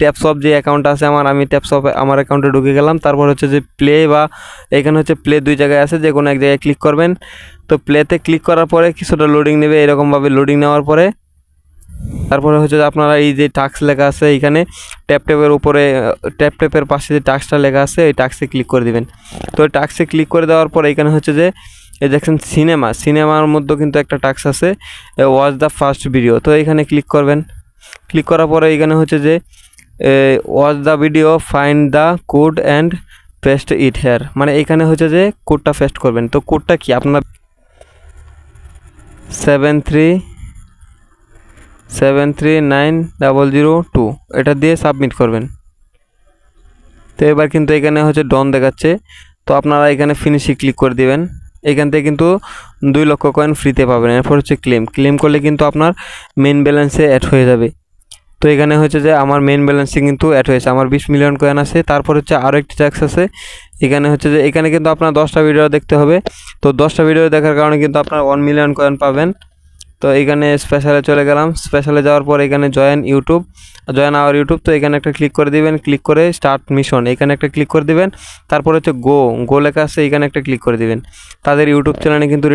ট্যাপসপ যে অ্যাকাউন্ট আছে আমার, আমি ট্যাপসপ আমার অ্যাকাউন্টে ঢুকে গেলাম। তারপর হচ্ছে যে প্লে বা এখানে হচ্ছে প্লে 2 জায়গায় আছে, যে কোনো এক জায়গায় ক্লিক করবেন। তো প্লেতে ক্লিক করার পরে কিছুটা লোডিং নেবে, এরকমভাবে লোডিং নেওয়ার পরে তারপরে হচ্ছে যে আপনারা এই যে টাস্ক লেখা আছে এইখানে ট্যাপের উপরে ট্যাপের পাশে যে টাস্কটা লেখা আছে ওই টাস্কে ক্লিক করে দিবেন। তো ওই টাস্কে ক্লিক করে দেওয়ার পর এখানে হচ্ছে যে এই দেখছেন সিনেমার মধ্যে কিন্তু একটা টাস্ক আছে ওয়াচ দ্য ফার্স্ট ভিডিও। তো এখানে ক্লিক করবেন। ক্লিক করার পরে এখানে হচ্ছে যে watch the video, find the code and paste it here, মানে এখানে হচ্ছে যে কোডটা পেস্ট করবেন। তো কোডটা কি আপনার 7373902 এটা দিয়ে সাবমিট করবেন। তো এবার কিন্তু এখানে হচ্ছে ডন দেখাচ্ছে। তো আপনারা এখানে ফিনিশে ক্লিক করে দিবেন। এখান থেকে কিন্তু 2 লক্ষ কয়েন ফ্রিতে পাবেন। এরপর হচ্ছে ক্লেম করলে কিন্তু আপনার মেন ব্যালেন্সে অ্যাড হয়ে যাবে। তো এখানে হচ্ছে যে আমার মেন ব্যালেন্সে কিন্তু অ্যাড হয়েছে, আমার 20 মিলিয়ন কয়েন আছে। তারপর হচ্ছে আরও একটি ট্যাক্স আছে, এখানে হচ্ছে যে এখানে কিন্তু আপনার 10টা ভিডিও দেখতে হবে। তো 10টা ভিডিও দেখার কারণে কিন্তু আপনার 1 মিলিয়ন কয়েন পাবেন। তো এখানে স্পেশালে চলে গেলাম। স্পেশালে যাওয়ার পর এখানে জয়েন আওয়ার ইউটিউব, তো এখানে একটা ক্লিক করে দিবেন। ক্লিক করে স্টার্ট মিশন এখানে একটা ক্লিক করে দিবেন। তারপর হচ্ছে গো লেখা আছে, এখানে একটা ক্লিক করে দিবেন। তাদের ইউটিউব চ্যানেলে কিন্তু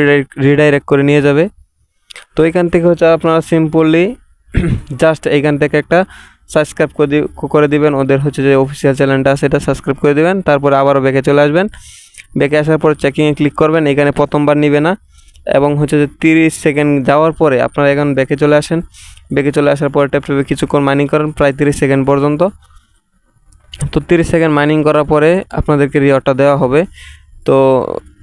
রিডাইরেক্ট করে নিয়ে যাবে। তো এখান থেকে হচ্ছে আপনারা সিম্পলি জাস্ট এখান থেকে একটা সাবস্ক্রাইব করে দিবেন। ওদের হচ্ছে যে অফিসিয়াল চ্যানেলটা আছে এটা সাবস্ক্রাইব করে দিবেন। তারপরে আবারও ব্যাকে চলে আসবেন। ব্যাকে আসার পর চেকিংয়ে ক্লিক করবেন। এখানে প্রথমবার নিবে না, এবং হচ্ছে যে 30 সেকেন্ড যাওয়ার পরে আপনারা এখন ব্যাকে চলে আসেন। ব্যাকে চলে আসার পরে ট্যাপে কিছুক্ষণ মাইনিং করেন, প্রায় 30 সেকেন্ড পর্যন্ত। তো 30 সেকেন্ড মাইনিং করার পরে আপনাদেরকে রিওয়ার্ডটা দেওয়া হবে। তো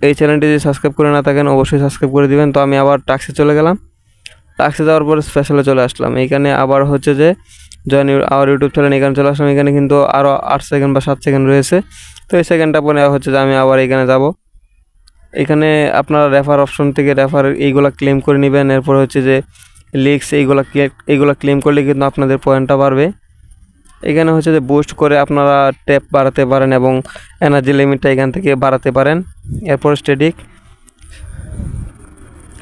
এই চ্যানেলটি যদি সাবস্ক্রাইব করে না থাকেন অবশ্যই সাবস্ক্রাইব করে দিবেন। তো আমি আবার টাস্কে চলে গেলাম। টাস্কে যাওয়ার পরে স্পেশালে চলে আসলাম। এইখানে আবার হচ্ছে যে জয়েন আওয়ার ইউটিউব চ্যানেল, এখানে চলে আসলাম। এখানে কিন্তু আরও 8 সেকেন্ড বা 7 সেকেন্ড রয়েছে। তো এই সেকেন্ডটা পরে হচ্ছে যে আমি আবার এখানে যাব। এখানে আপনারা রেফার অপশন থেকে এইগুলা ক্লেম করে নেবেন। এরপর হচ্ছে যে লিক্স এইগুলা ক্লেম করলে কিন্তু আপনাদের পয়েন্টটা বাড়বে। এখানে হচ্ছে যে বুস্ট করে আপনারা ট্যাপ বাড়াতে পারেন এবং এনার্জি লিমিটটা এখান থেকে বাড়াতে পারেন। এরপর স্টেডিক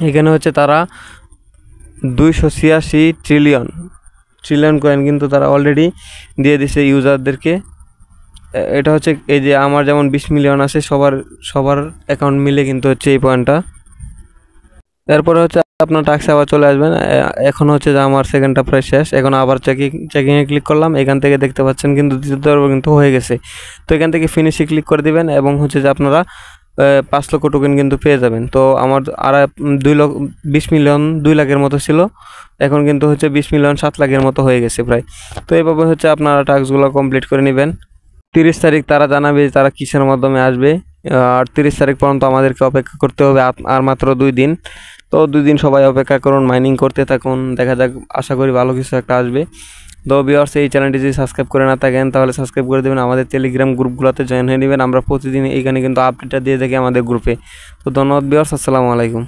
এখানে হচ্ছে তারা 286 ট্রিলিয়ন কয়েন কিন্তু তারা অলরেডি দিয়ে দিছে ইউজারদেরকে। এটা হচ্ছে এই যে আমার যেমন 20 মিলিয়ন আছে, সবার অ্যাকাউন্ট মিলে কিন্তু হচ্ছে এই পয়েন্টটা। এরপরে হচ্ছে আপনার টাস্কে আবার চলে আসবেন। এখন হচ্ছে যে আমার সেকেন্ডটা প্রায় শেষ। এখন আবার চেকিংয়ে ক্লিক করলাম। এখান থেকে দেখতে পাচ্ছেন কিন্তু দ্বিতীয় পর্ব কিন্তু হয়ে গেছে। তো এখান থেকে ফিনিশে ক্লিক করে দিবেন এবং হচ্ছে যে আপনারা 5 লক্ষ টোকেন কিন্তু পেয়ে যাবেন। তো আমার আর 20 মিলিয়ন 2 লাখের মতো ছিল, এখন কিন্তু হচ্ছে 20 মিলিয়ন 7 লাখের মতো হয়ে গেছে প্রায়। তো এইভাবে হচ্ছে আপনারা টাস্কগুলো কমপ্লিট করে নেবেন। 30 তারিখ তারা জানাবে তারা কিসের মাধ্যমে আসবে। আর 30 তারিখ পর্যন্ত আমাদেরকে অপেক্ষা করতে হবে, আর মাত্র 2 দিন। তো 2 দিন সবাই অপেক্ষা করুন, মাইনিং করতে থাকুন, দেখা যাক, আশা করি ভালো কিছু একটা আসবে। তো ভিউয়ার্স, এই চ্যানেলটি যদি সাবস্ক্রাইব করে না থাকেন তাহলে সাবস্ক্রাইব করে দেবেন। আমাদের টেলিগ্রাম গ্রুপগুলোতে জয়েন হয়ে নেবেন। আমরা প্রতিদিন এইখানে কিন্তু আপডেটটা দিয়ে থাকি আমাদের গ্রুপে। তো ধন্যবাদ ভিউয়ার্স, আসসালামু আলাইকুম।